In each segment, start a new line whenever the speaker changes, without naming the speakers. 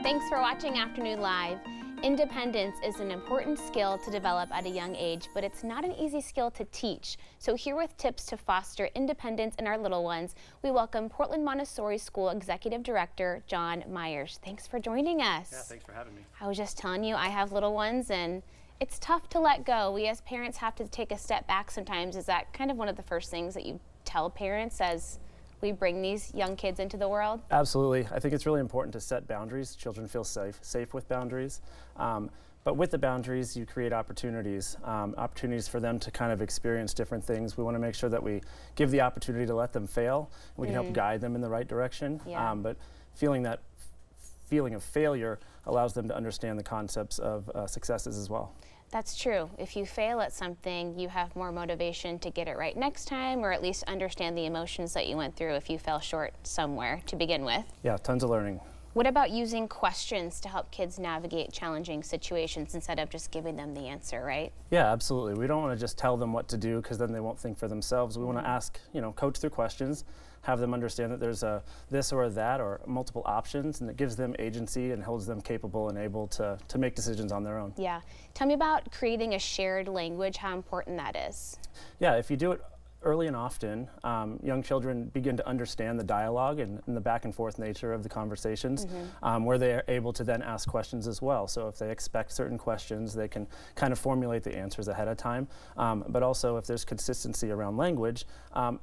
Thanks for watching Afternoon Live. Independence is an important skill to develop at a young age, but it's not an easy skill to teach. So here with tips to foster independence in our little ones, we welcome Portland Montessori School Executive Director John Myers. Thanks for joining us.
Yeah, thanks for having me.
I was just telling you, I have little ones and it's tough to let go. We as parents have to take a step back sometimes. Is that kind of one of the first things that you tell parents as we bring these young kids into the world?
Absolutely. I think it's really important to set boundaries. Children feel safe with boundaries. But with the boundaries, you create opportunities for them to kind of experience different things. We want to make sure that we give the opportunity to let them fail. We can help guide them in the right direction.
Yeah.
But feeling of failure allows them to understand the concepts of successes as well.
That's true. If you fail at something, you have more motivation to get it right next time, or at least understand the emotions that you went through if you fell short somewhere to begin with.
Yeah, tons of learning.
What about using questions to help kids navigate challenging situations instead of just giving them the answer, right?
Yeah, absolutely. We don't want to just tell them what to do because then they won't think for themselves. We want to ask, coach through questions, have them understand that there's a this or a that or multiple options, and it gives them agency and holds them capable and able to make decisions on their own.
Yeah. Tell me about creating a shared language, how important that is.
Yeah, if you do it early and often, young children begin to understand the dialogue and the back and forth nature of the conversations, where they are able to then ask questions as well. So if they expect certain questions, they can kind of formulate the answers ahead of time. But also if there's consistency around language,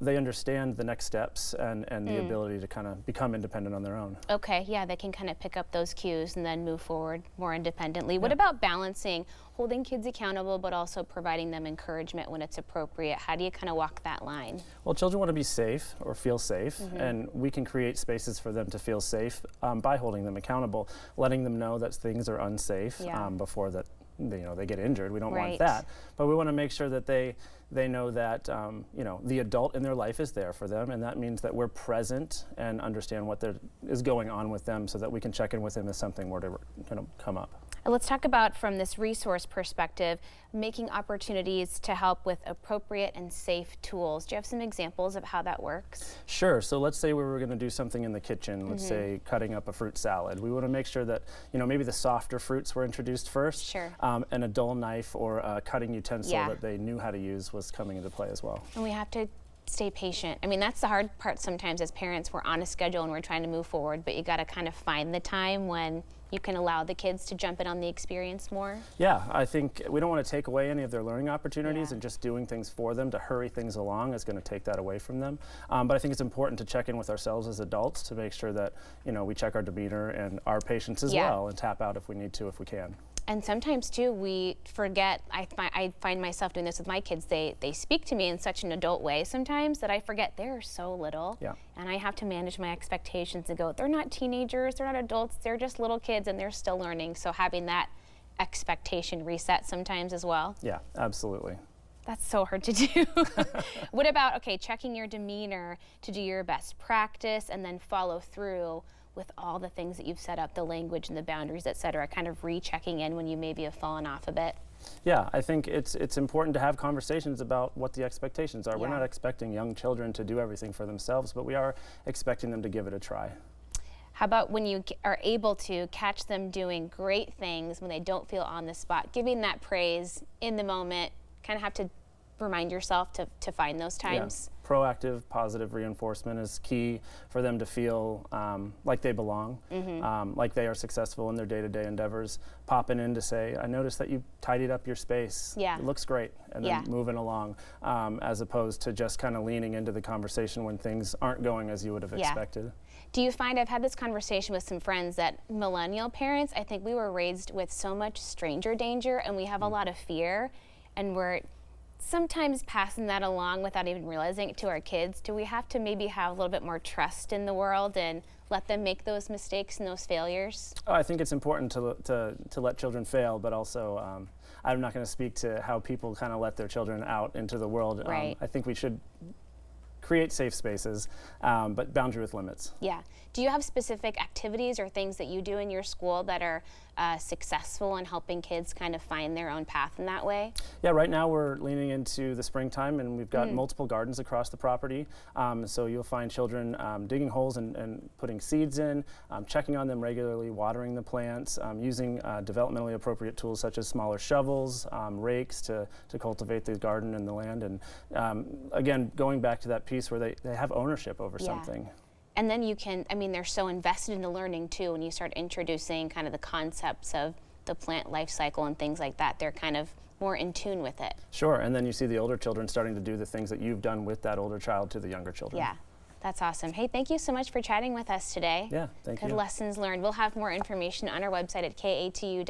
they understand the next steps and the ability to kind of become independent on their own.
Okay, yeah, they can kind of pick up those cues and then move forward more independently. What about balancing holding kids accountable but also providing them encouragement when it's appropriate? How do you kind of walk that line?
Well, children want to be safe or feel safe, and we can create spaces for them to feel safe by holding them accountable, letting them know that things are unsafe before that they get injured. We don't want that, but we want to make sure that they know that the adult in their life is there for them, and that means that we're present and understand what is going on with them, so that we can check in with them if something were to come up.
Let's talk about, from this resource perspective, making opportunities to help with appropriate and safe tools. Do you have some examples of how that works?
Sure. So let's say we were going to do something in the kitchen, let's say cutting up a fruit salad. We want to make sure that, maybe the softer fruits were introduced first.
Sure.
And a dull knife or a cutting utensil that they knew how to use was coming into play as well.
And we have to stay patient. I mean, that's the hard part sometimes as parents. We're on a schedule and we're trying to move forward, but you got to kind of find the time when you can allow the kids to jump in on the experience more.
Yeah, I think we don't want to take away any of their learning opportunities, and just doing things for them to hurry things along is going to take that away from them. But I think it's important to check in with ourselves as adults to make sure that, we check our demeanor and our patience as well, and tap out if we need to, if we can.
And sometimes too, we forget. I find myself doing this with my kids. They speak to me in such an adult way sometimes that I forget they're so little.
Yeah.
And I have to manage my expectations and go, they're not teenagers, they're not adults, they're just little kids and they're still learning. So having that expectation reset sometimes as well.
Yeah, absolutely.
That's so hard to do. What about, checking your demeanor to do your best practice and then follow through with all the things that you've set up, the language and the boundaries, et cetera, kind of rechecking in when you maybe have fallen off a bit?
Yeah, I think it's important to have conversations about what the expectations are. We're not expecting young children to do everything for themselves, but we are expecting them to give it a try.
How about when you are able to catch them doing great things when they don't feel on the spot, giving that praise in the moment, kind of have to remind yourself to find those times?
Yeah. Proactive, positive reinforcement is key for them to feel like they belong, like they are successful in their day-to-day endeavors. Popping in to say, I noticed that you tidied up your space.
Yeah.
It looks great. And then moving along, as opposed to just kind of leaning into the conversation when things aren't going as you would have expected.
Do you find, I've had this conversation with some friends, that millennial parents, I think we were raised with so much stranger danger and we have a lot of fear, and we're sometimes passing that along without even realizing it to our kids. Do we have to maybe have a little bit more trust in the world and let them make those mistakes and those failures?
Oh, I think it's important to let children fail, but also I'm not going to speak to how people kind of let their children out into the world.
Right.
I think we should create safe spaces, but boundary with limits.
Yeah. Do you have specific activities or things that you do in your school that are successful in helping kids kind of find their own path in that way?
Yeah, right now we're leaning into the springtime, and we've got multiple gardens across the property. So you'll find children digging holes and putting seeds in, checking on them regularly, watering the plants, using developmentally appropriate tools such as smaller shovels, rakes to cultivate the garden and the land. And again, going back to that piece where they have ownership over something.
And then you can, I mean, they're so invested in the learning too, when you start introducing kind of the concepts of the plant life cycle and things like that, they're kind of more in tune with it.
Sure, and then you see the older children starting to do the things that you've done with that older child to the younger children.
Yeah, that's awesome. Hey, thank you so much for chatting with us today.
Yeah, thank you.
Good lessons learned. We'll have more information on our website at katu.com.